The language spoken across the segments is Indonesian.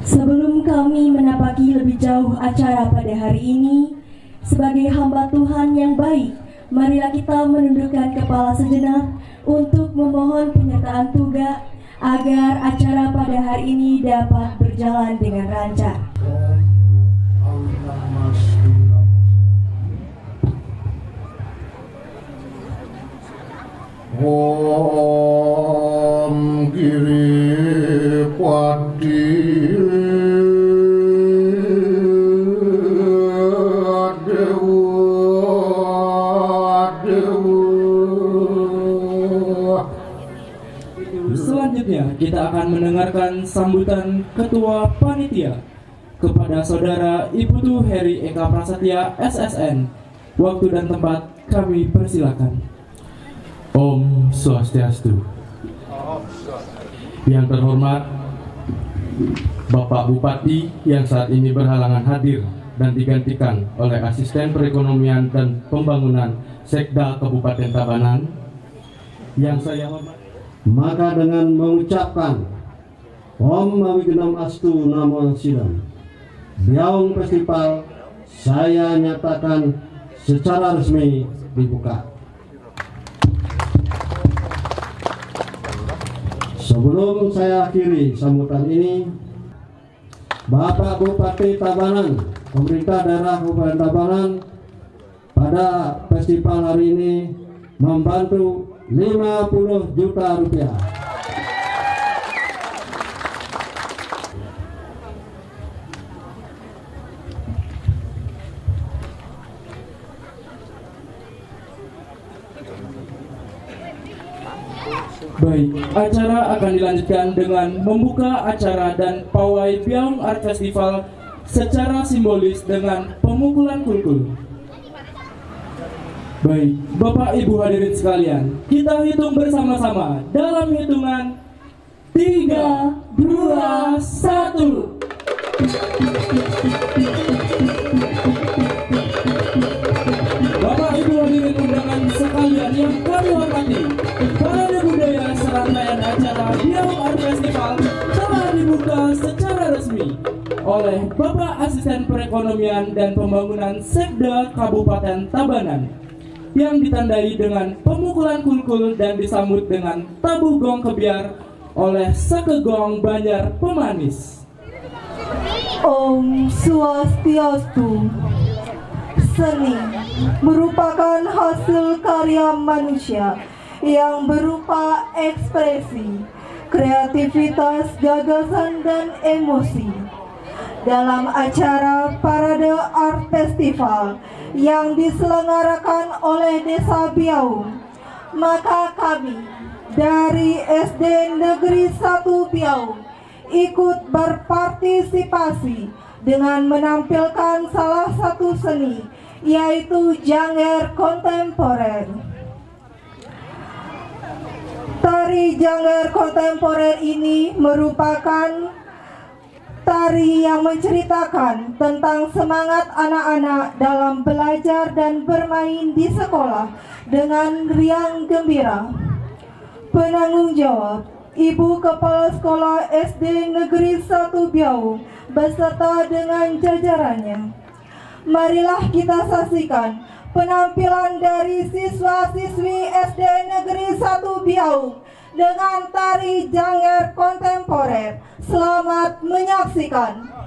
Sebelum kami menapaki lebih jauh acara pada hari ini, sebagai hamba Tuhan yang baik, marilah kita menundukkan kepala sejenak untuk memohon penyertaan Tuga agar acara pada hari ini dapat berjalan dengan lancar. Om Giripati Selanjutnya kita akan mendengarkan sambutan Ketua Panitia kepada Saudara Ibu Tu Heri Eka Prasetya SSN. Waktu dan tempat kami persilakan. Om Swastiastu. Yang terhormat Bapak Bupati yang saat ini berhalangan hadir dan digantikan oleh Asisten Perekonomian dan Pembangunan Sekda Kabupaten Tabanan, yang saya hormati. Maka dengan mengucapkan Om Mawigenam Astu Namo Sidam, Biaung Festival saya nyatakan secara resmi dibuka. Sebelum saya akhiri sambutan ini, Bapak Bupati Tabanan, pemerintah daerah Kabupaten Tabanan pada festival hari ini membantu 50 juta rupiah. Baik, acara akan dilanjutkan dengan membuka acara dan pawai Biaung Art Festival secara simbolis dengan pemukulan kulkul. Baik, Bapak Ibu hadirin sekalian, kita hitung bersama-sama dalam hitungan 3, 2, 1. Bapak Ibu hadirin undangan sekalian yang kami hormati, Parade Budaya serangkaian acara Biaung Art Festival telah dibuka secara resmi oleh Bapak Asisten Perekonomian dan Pembangunan Sekda Kabupaten Tabanan yang ditandai dengan pemukulan kulkul dan disambut dengan tabuh gong kebiar oleh Sakegong Banjar Pemanis. Om Swastiastu. Seni merupakan hasil karya manusia yang berupa ekspresi, kreativitas, gagasan, dan emosi. Dalam acara Parade Art Festival yang diselenggarakan oleh Desa Biaung, maka kami dari SD Negeri 1 Biaung ikut berpartisipasi dengan menampilkan salah satu seni, yaitu Janger Kontemporer. Tari Janger Kontemporer ini merupakan tari yang menceritakan tentang semangat anak-anak dalam belajar dan bermain di sekolah dengan riang gembira. Penanggung jawab, Ibu Kepala Sekolah SD Negeri 1 Biaung beserta dengan jajarannya. Marilah kita saksikan penampilan dari siswa-siswi SD Negeri 1 Biaung dengan tari Janger Kontemporer. Selamat menyaksikan.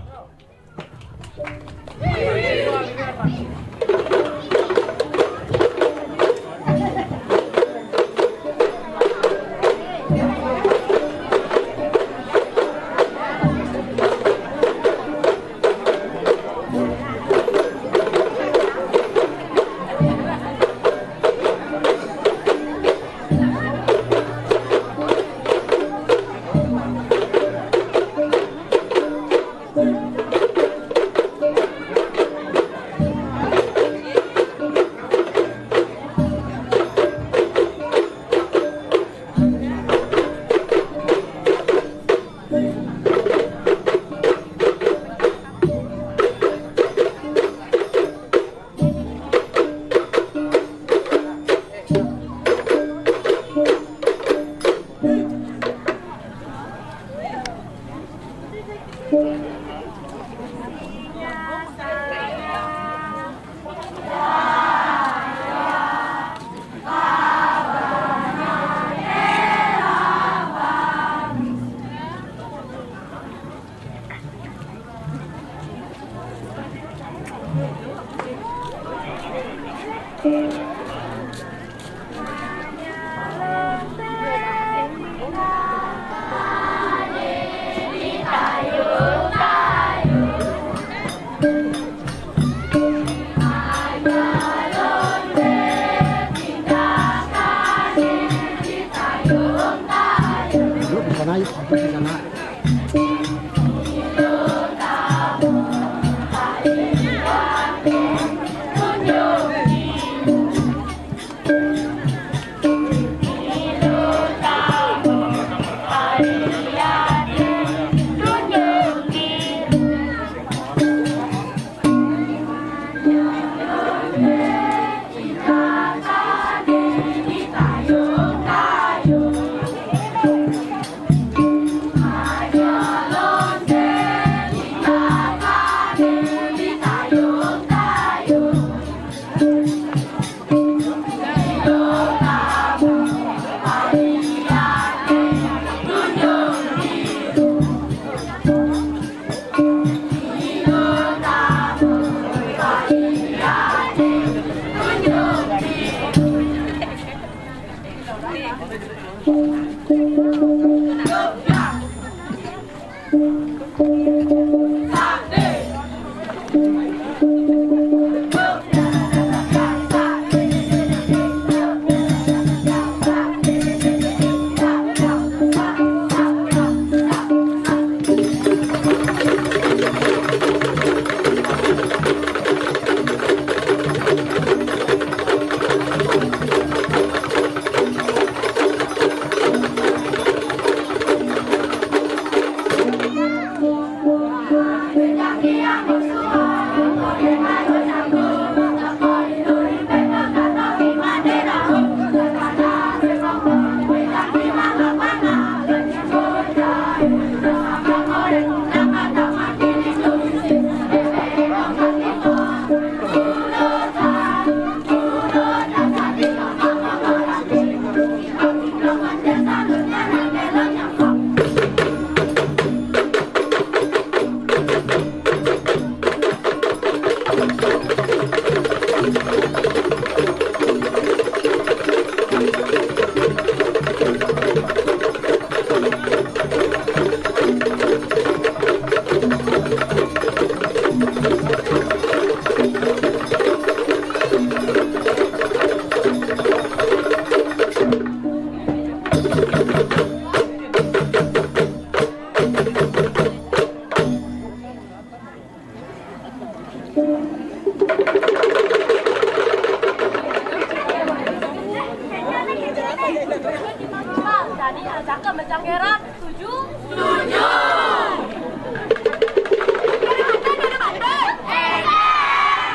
Tadi cakep bercangkeran, setuju?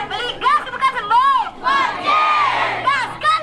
Beli gas bukan sembuh. Gaskan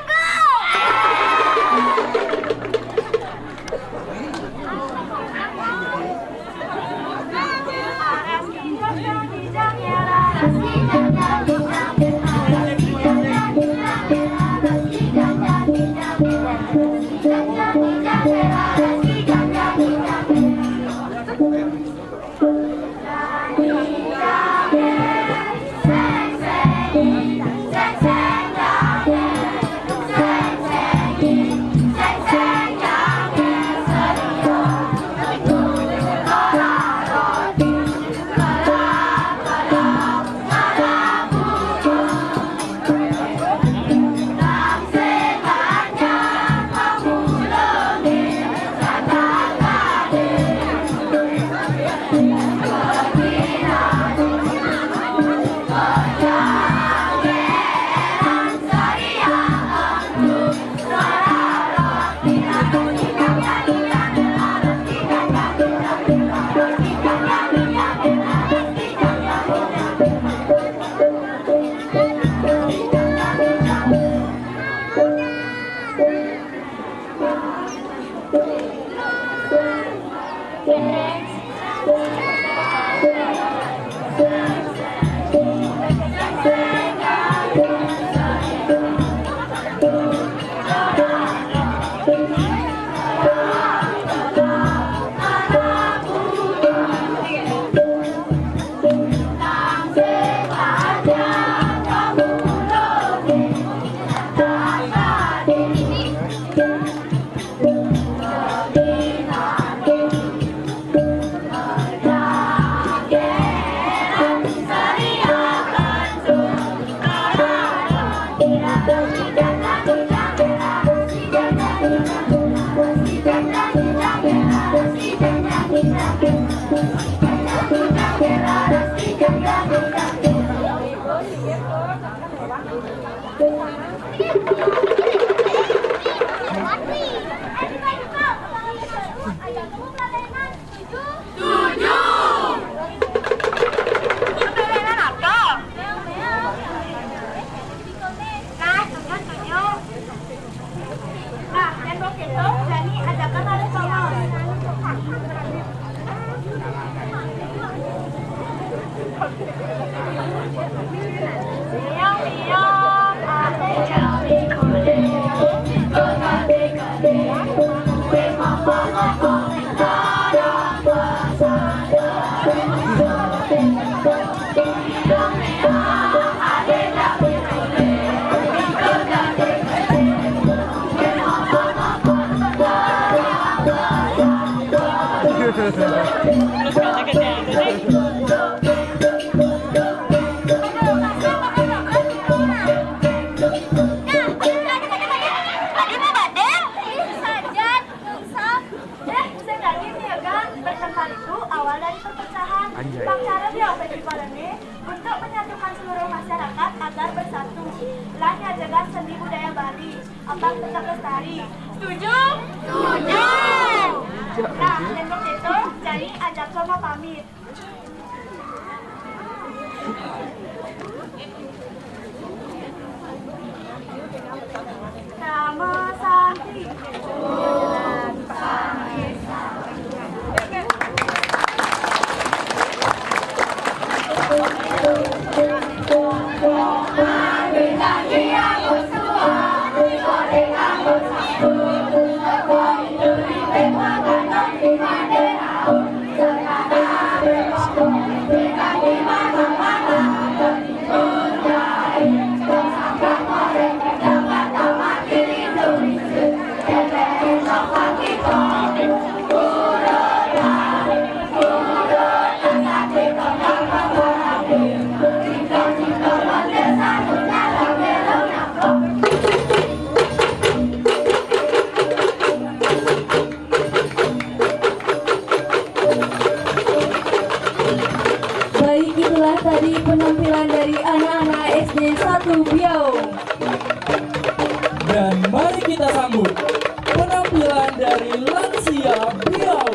untuk menyatukan seluruh masyarakat agar bersatu. Lahnya jagat seni budaya Bali, apa tetap lestari. Setuju? Setuju. Nah, tembok itu jadi ajak sama pamit. Nama Santi. Baik, itulah tadi penampilan dari anak-anak SD 1 Biau. Dan mari kita sambut penampilan dari lansia Riau.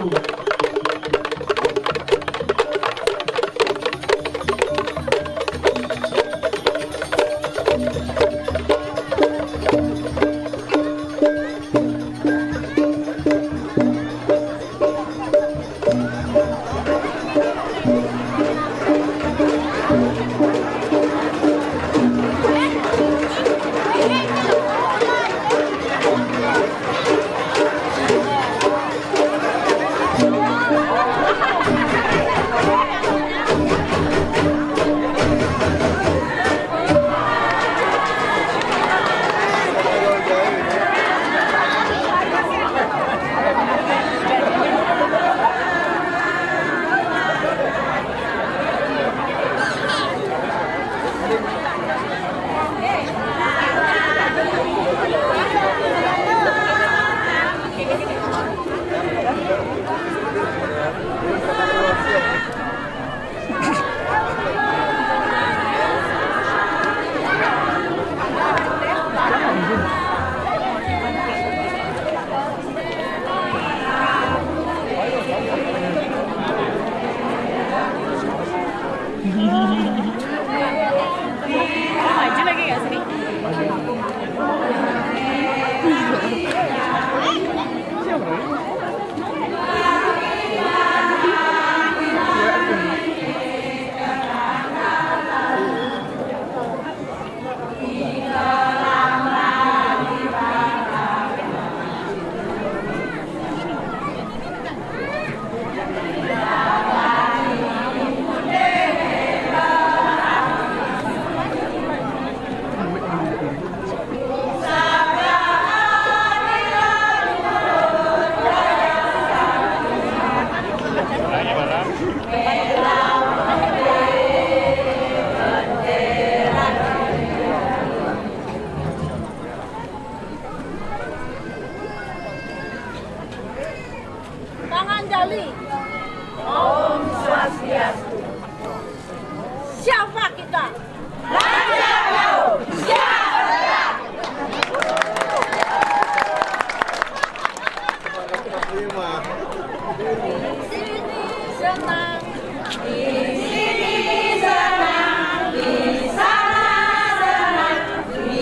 Tangan jali. Om Swastiastu. Siapa kita? Lansia Biau. Siapa? Senang. Di sini senang. Di sana senang. Di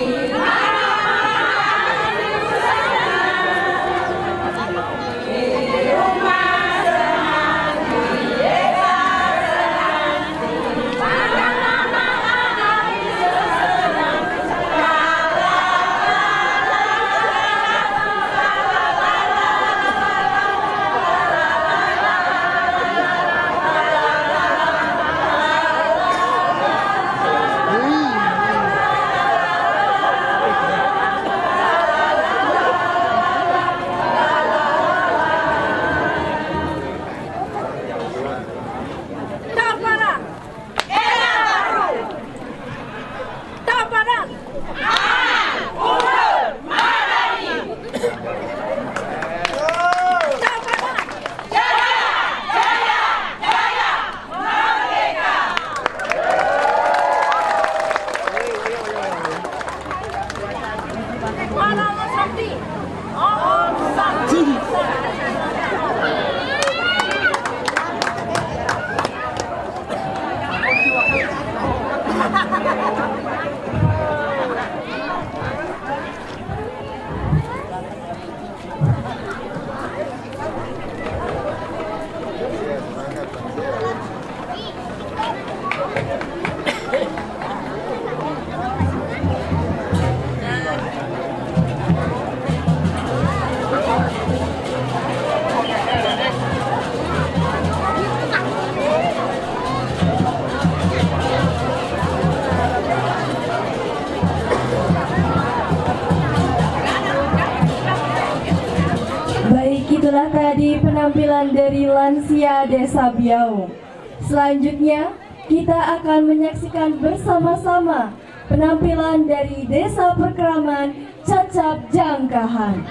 Baik, itulah tadi penampilan dari lansia Desa Biau. Selanjutnya, kita akan menyaksikan bersama-sama penampilan dari Desa Perkeraman Cacap Jangkahan.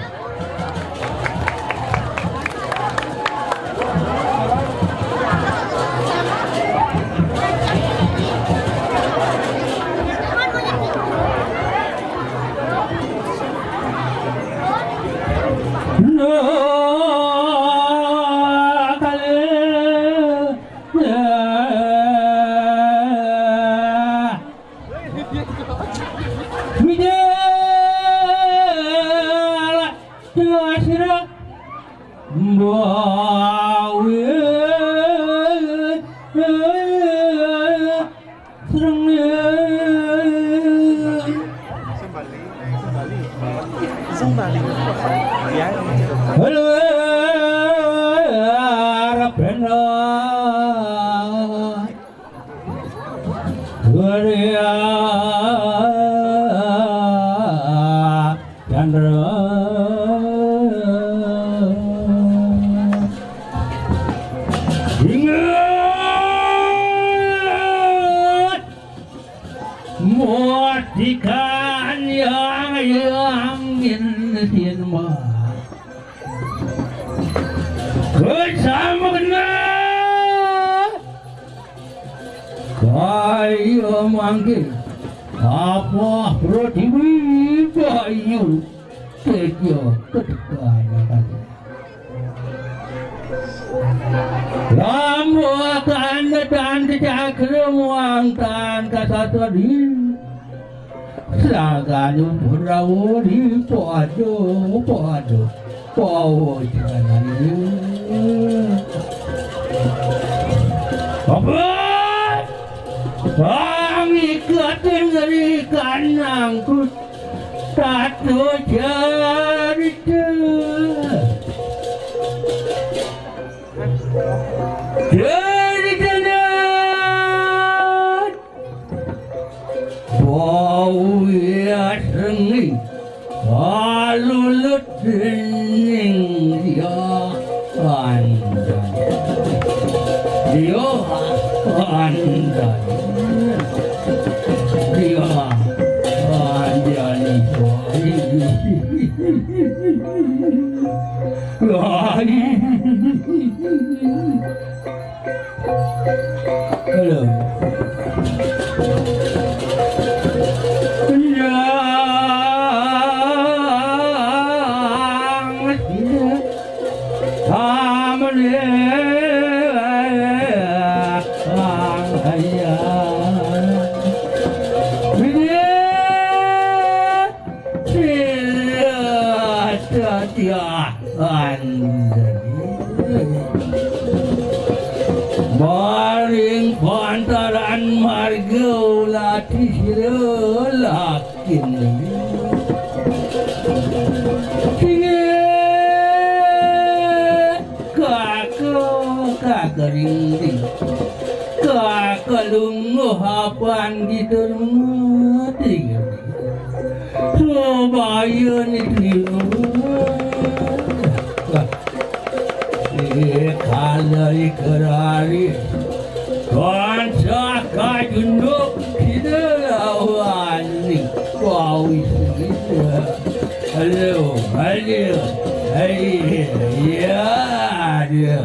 Ikan yang ingin bersama kena kaya manggil apa pratiwi bayu tejo ketegangan lamu akan datang cakra muangkan kasatadi Saganu purawo di podo powo jangan apa ang ikatin dari kanangku tato jarita bau ya sengi alulut dening dia andai dia andai hello maring pantaran marga ulati sira lakin kakering kakalungo hapan gidermati sobayan itu kalai kerari kansa kajunduk kidawani kawi kita halo hey ya ada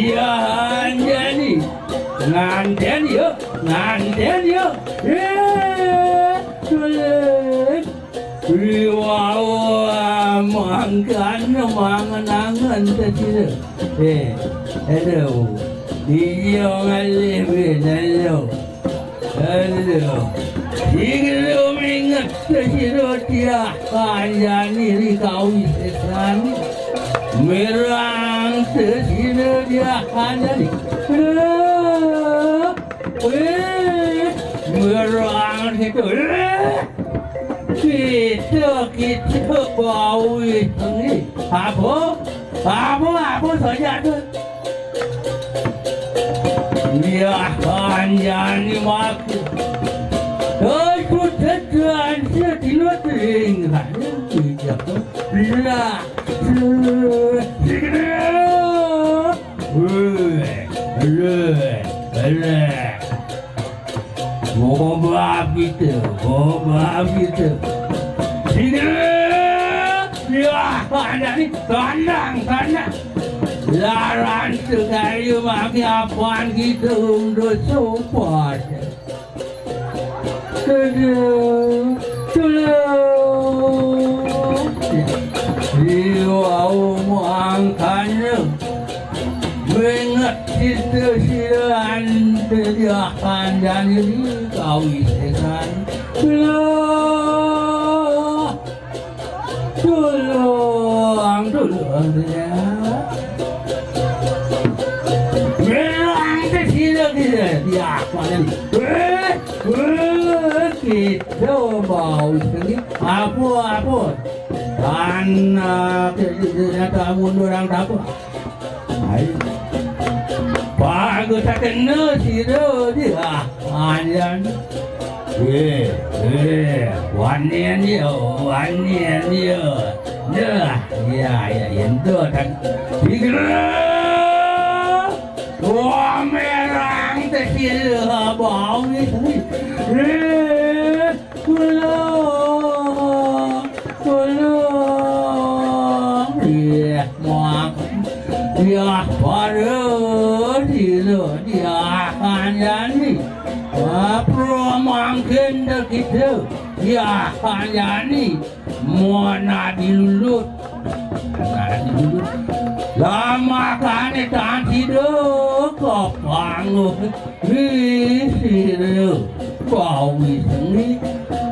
ya anjani nganten yo Riwawa mangan mangan tadi Aduh. Iyo ngalih bin. Aduh. Jika mengingat kesiro dia kanjani di kawis esani. Merang kesiro dia kanjani. Merang itu. Kita bau ini. Apa saja tu. Dia kanjani makin. Aku tekan setiap tinggal tidak lah. Boba gitu. Ya, kandang. Larang sekali makin apaan gitu untuk support. Tolong. Dia angkanya mengerti sian terjahan dan ini kawisan. Tolong ya. Memang tidak dia panen. Kita bau sekali apa anak kamu orang apa ayo bagus kena siro dia anjan wanian dia ya itu kan wah merang terkira bau ini dia baru dia akan jadi mungkin begitu dia akan jadi mau dilulut lama kan tak tidur kepanggul isiru bau ini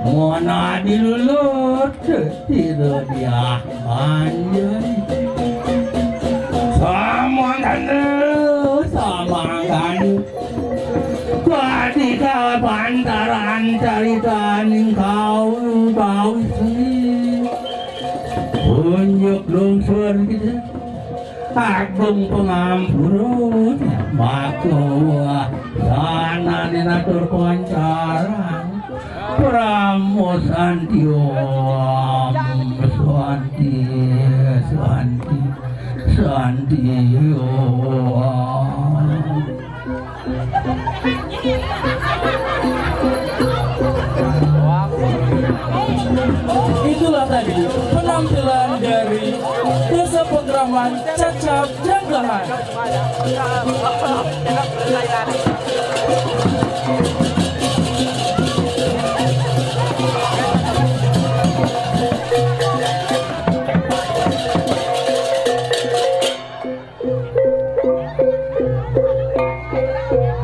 mau dilulut tidur dia akan jadi sama kan ketika pantaran cerita kau bau ini unjuk lungsur gitu agung pengampun makwa sana dinatur pancaran pramosan tiom Santi Itulah tadi penampilan dari Desa Pegraman Cacap Janggahan.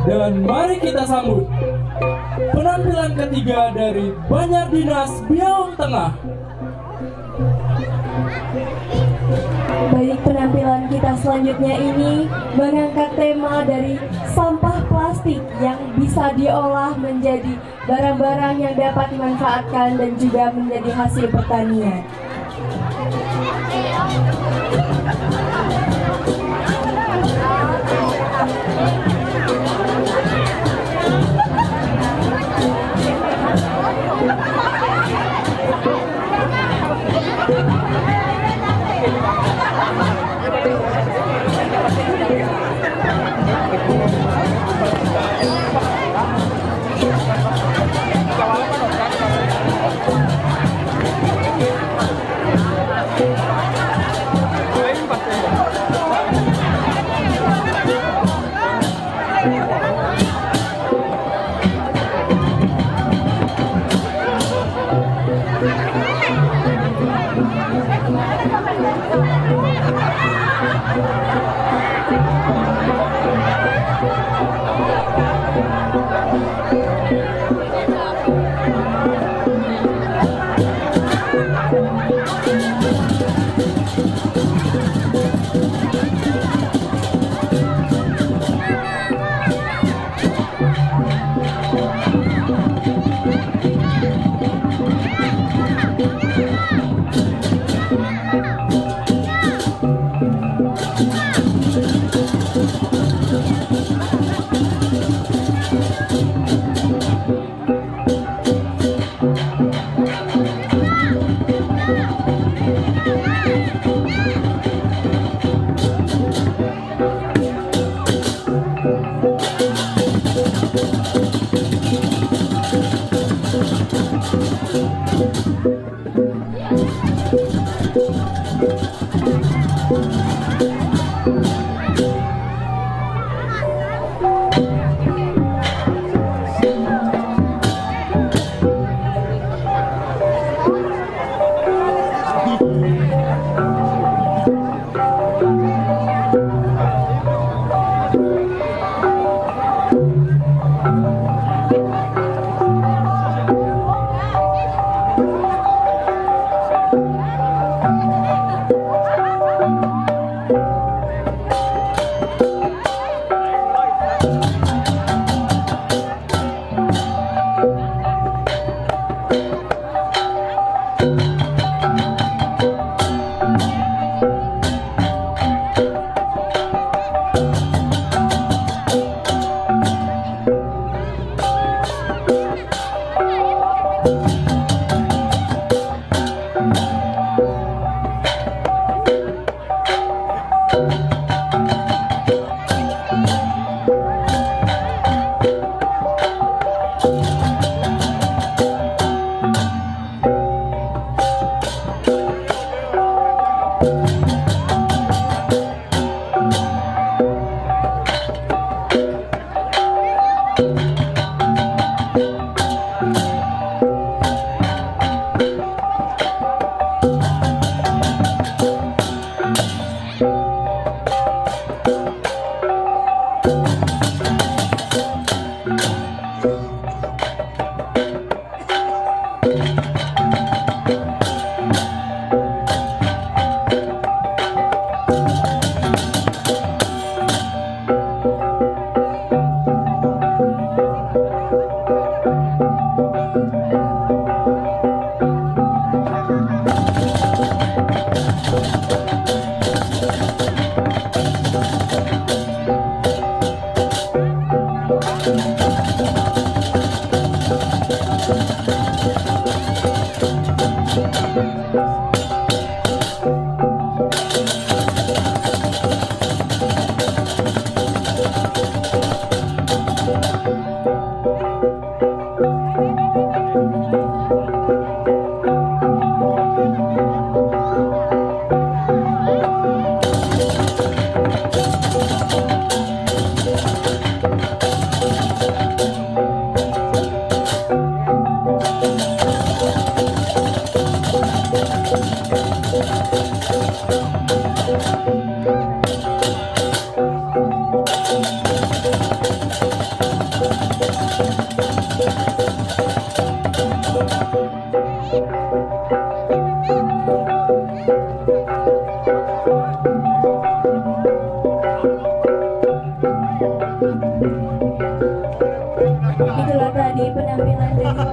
Dan mari kita sambut penampilan ketiga dari Banjar Dinas Biaung Tengah. Baik, penampilan kita selanjutnya ini mengangkat tema dari sampah plastik yang bisa diolah menjadi barang-barang yang dapat dimanfaatkan dan juga menjadi hasil pertanian.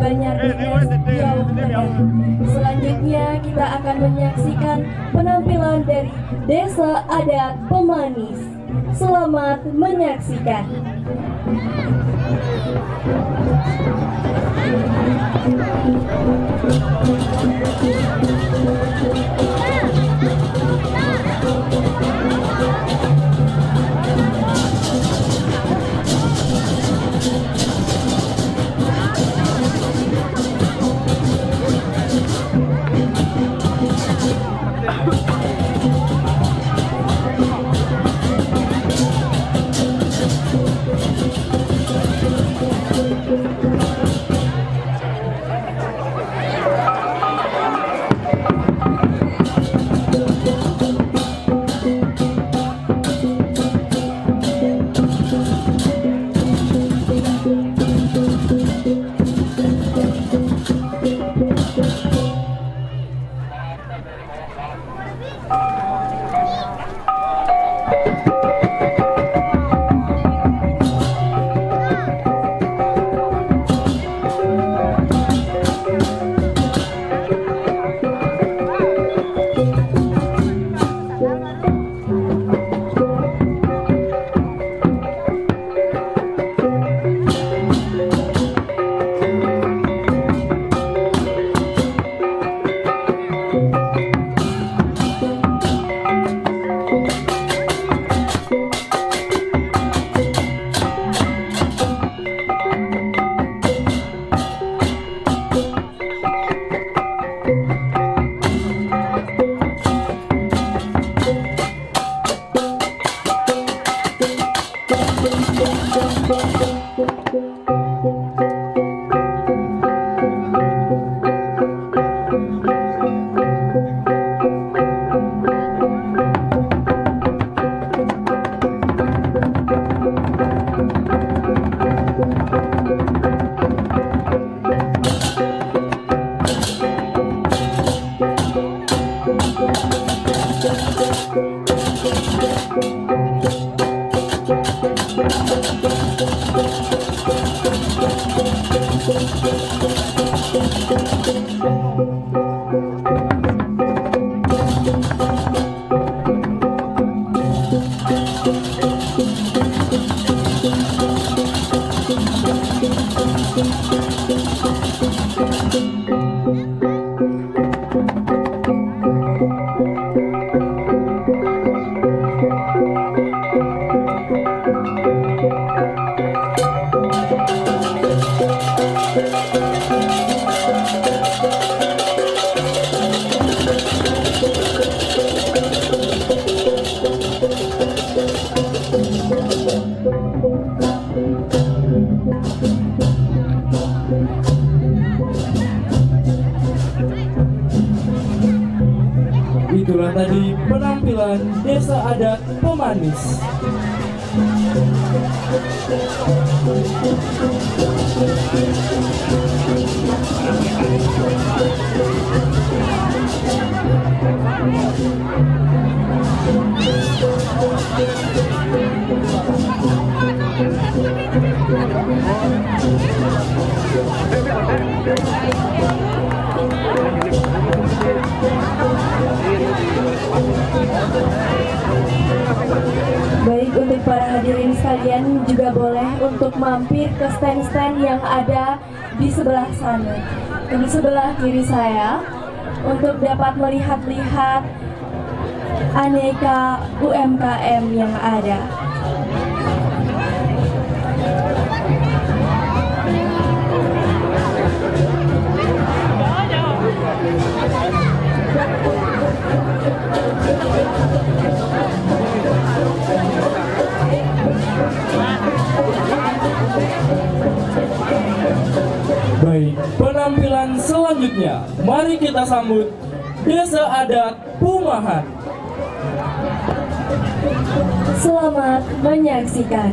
Banyardinas, Jawa Tengah. Selanjutnya kita akan menyaksikan penampilan dari Desa Adat Pemanis. Selamat menyaksikan. Itulah tadi penampilan Desa Adat Pemanis. Baik, untuk para hadirin sekalian juga boleh untuk mampir ke stand-stand yang ada di sebelah sana, di sebelah kiri saya, untuk dapat melihat-lihat aneka UMKM yang ada. Baik, penampilan selanjutnya, mari kita sambut Desa Adat Pumahan. Selamat menyaksikan.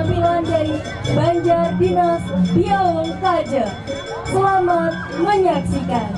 penampilan dari Banjar Dinas Biawang Kaja. Selamat menyaksikan.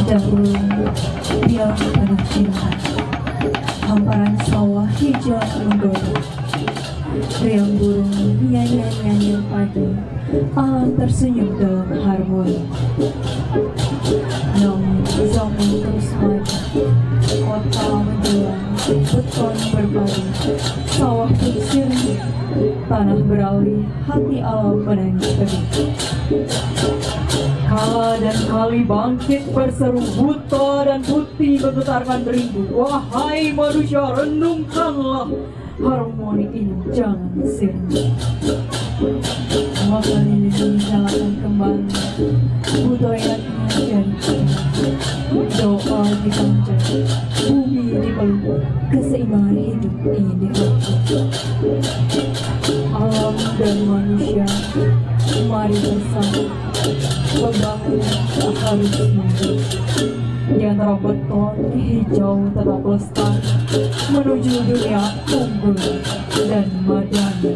Dahulu biang tanah silakan, hamparan sawah hijau menggoda, riang burung nyanyi-nyanyi padu, alam tersenyum dalam harmoni. Namun zaman terus maju, kota menjulang, beton berpadu, sawah berseri, tanah beralih, hati alam menangis pedih. Kala dan kali bangkit berseru, buta dan putih bergetarkan rindu. Wahai manusia, renungkanlah harmoni ini, jangan sirna. Maka ini dinyalakan kembali, budayanya jadi doa dipanjat, bumi dipeluk, keseimbangan hidup ingin dihapus. Alam dan manusia, mari bersama pembangunan harus maju. Di antara beton hijau tetap lestari menuju dunia unggul dan madani.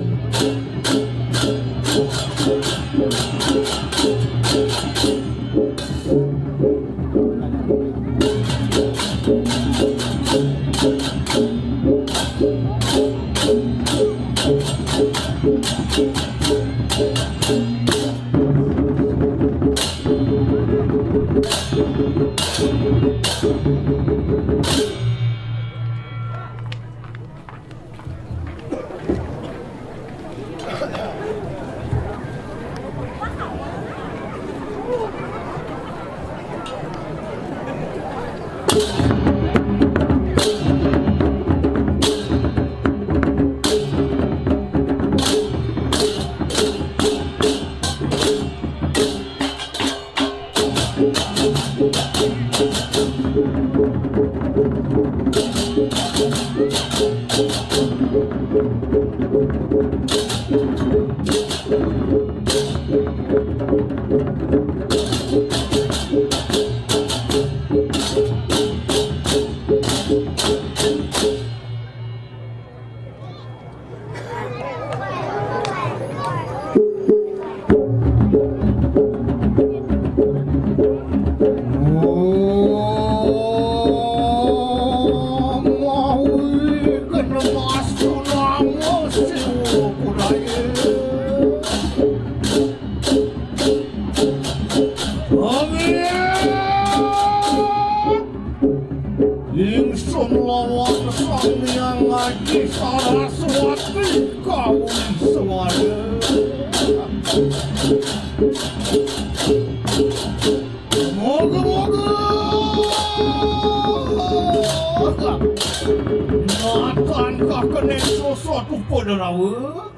Akankah kena sesuatu pada rawa?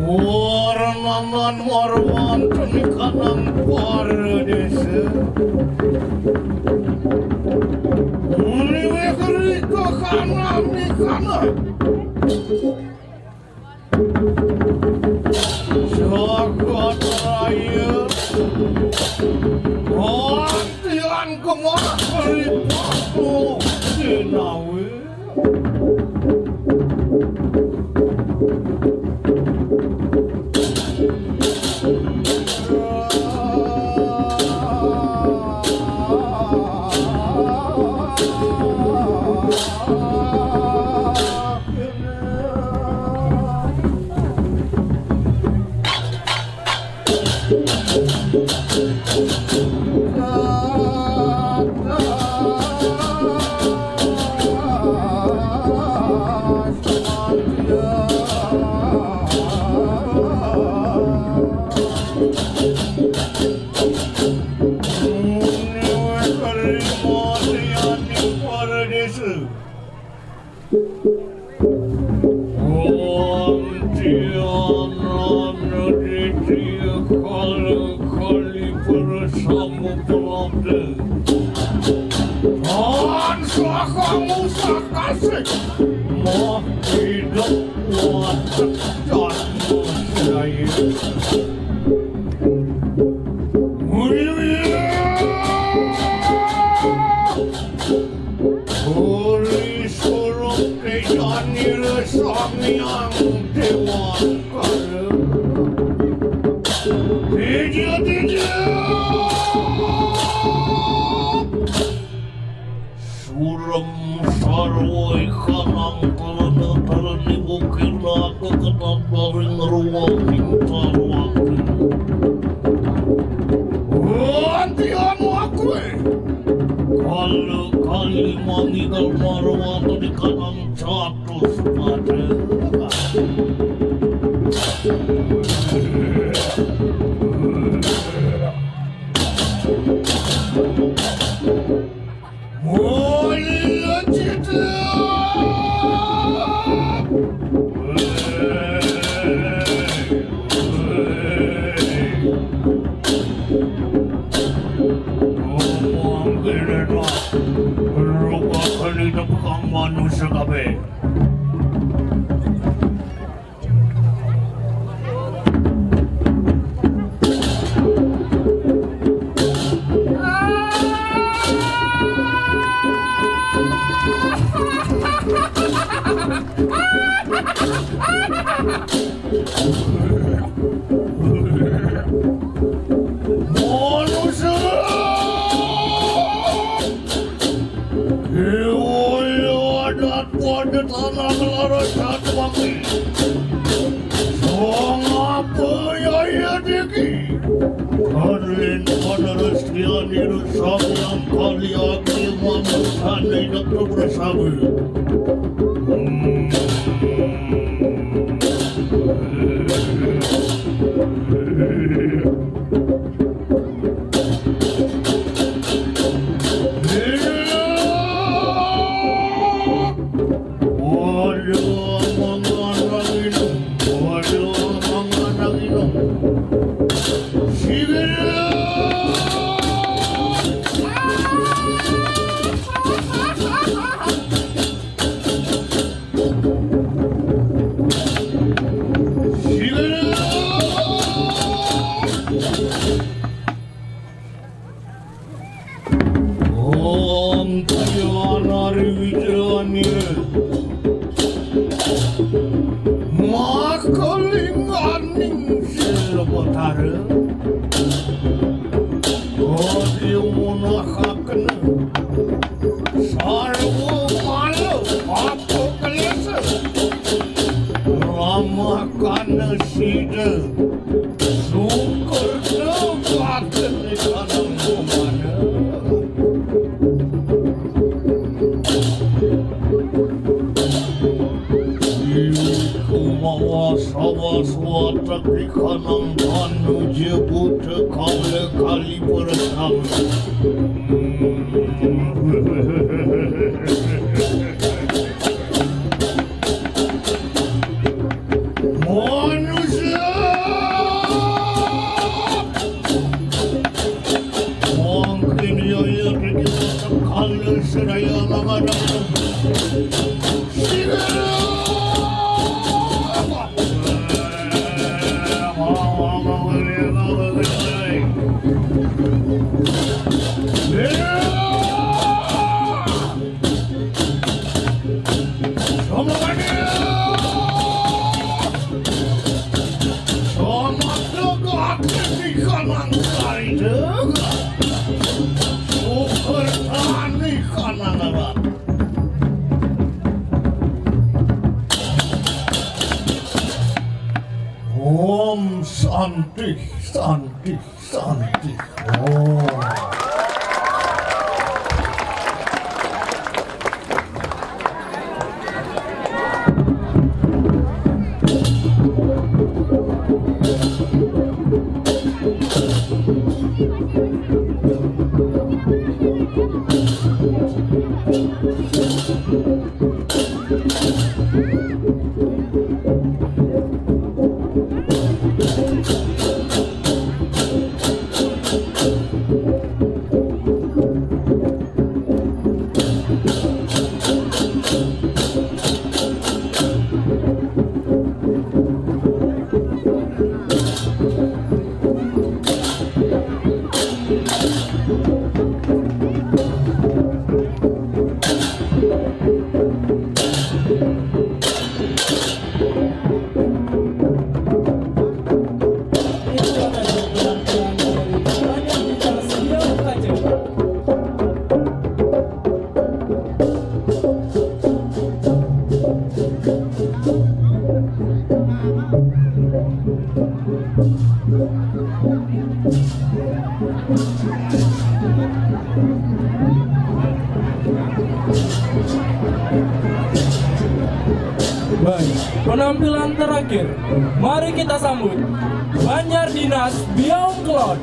Warnanan warwan tenikanan para desa. Uniwe kerika kanan di kanan. Jagat raya Antian kemakri waktu Sinawi Surem sarwai kanang kalana talani bukirna kekenat baring ruang sarwaki Antian wakwe Kalau kali mangigal marwata di kanang catus pada manusia kabeh. Santi. Oh. Baik, penampilan terakhir. Mari kita sambut Banjar Dinas Biaung Kelon.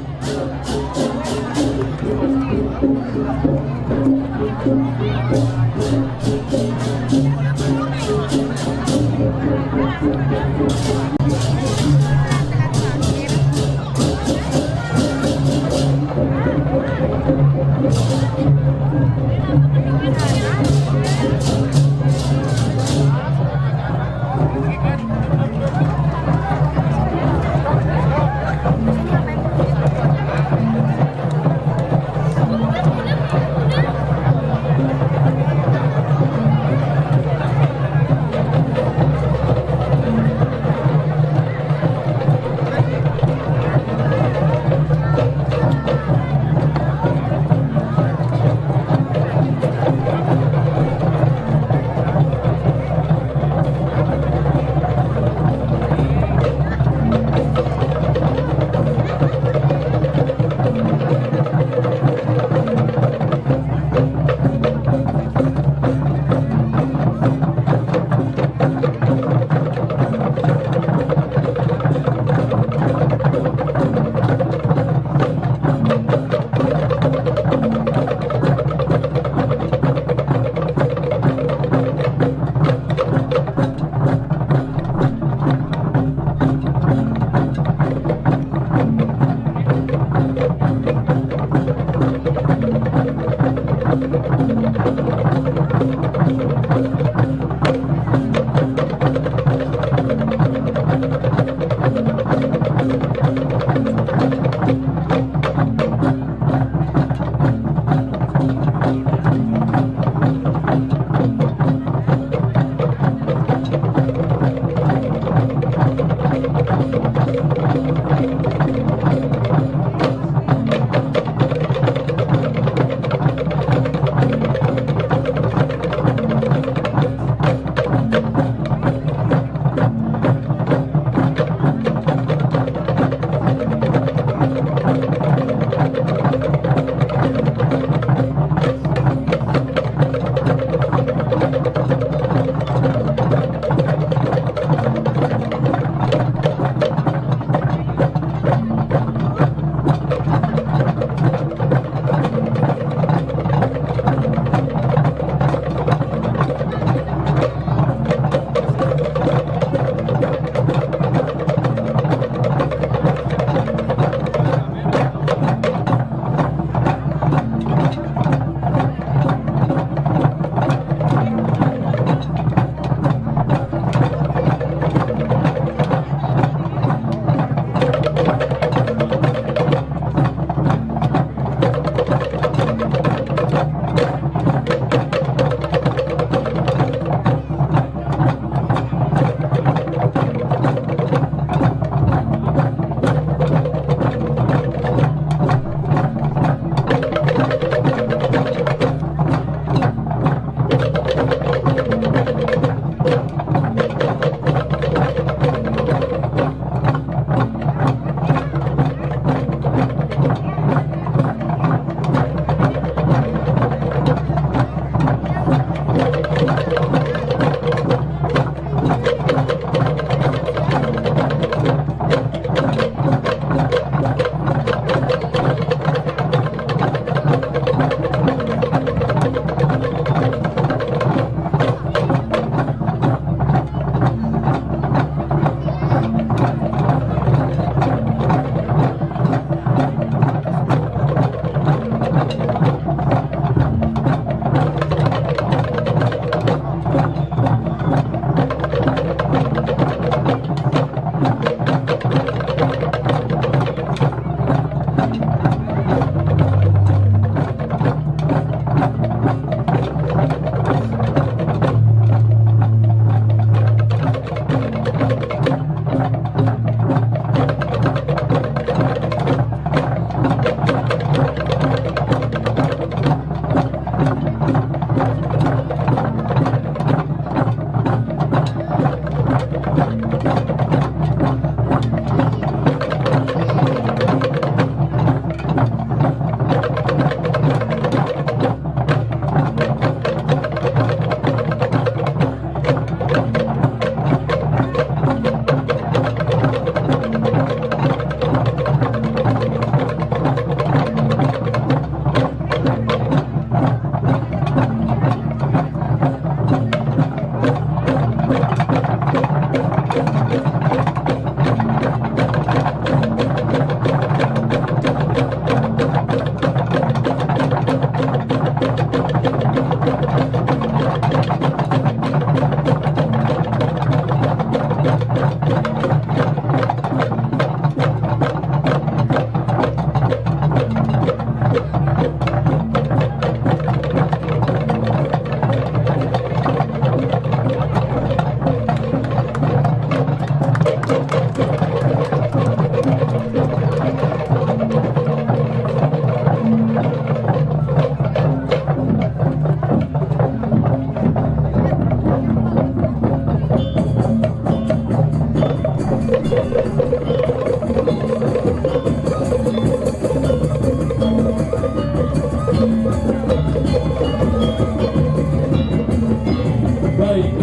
Baik,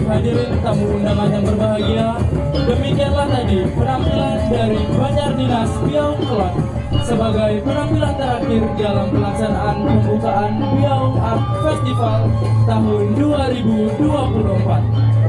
hadirin tamu undangan yang berbahagia, demikianlah tadi penampilan dari Banjar Dinas Biaung Kelon sebagai penampilan terakhir dalam pelaksanaan pembukaan Biaung Art Festival tahun 2024.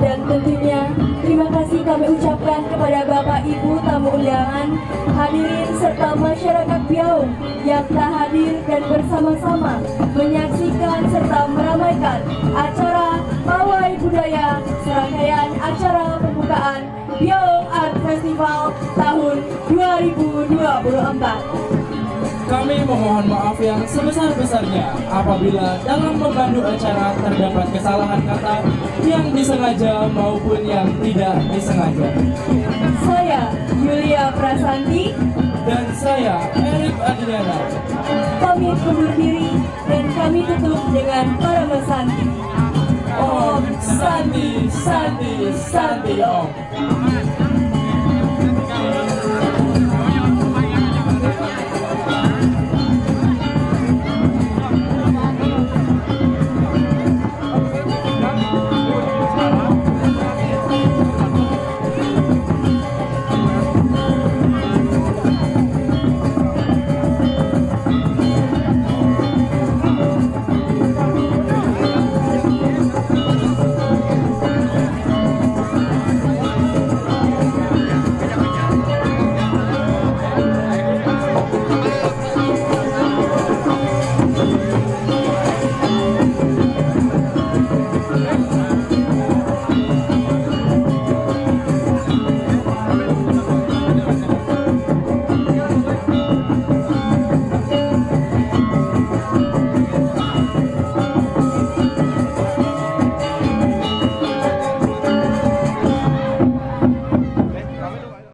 Dan tentunya terima kasih kami ucapkan kepada Bapak Ibu tamu undangan, hadirin serta masyarakat Biaung yang telah hadir dan bersama-sama menyaksikan serta meramaikan acara Pawai Budaya serangkaian acara pembukaan Biaung Art Festival tahun 2024. Kami memohon maaf yang sebesar-besarnya apabila dalam memandu acara terdapat kesalahan kata yang disengaja maupun yang tidak disengaja. Saya Yulia Prasanti, Dan saya Erik Adriana. kami undur diri dan kami tutup dengan Parama Santi. Om Santi Santi Santi Om.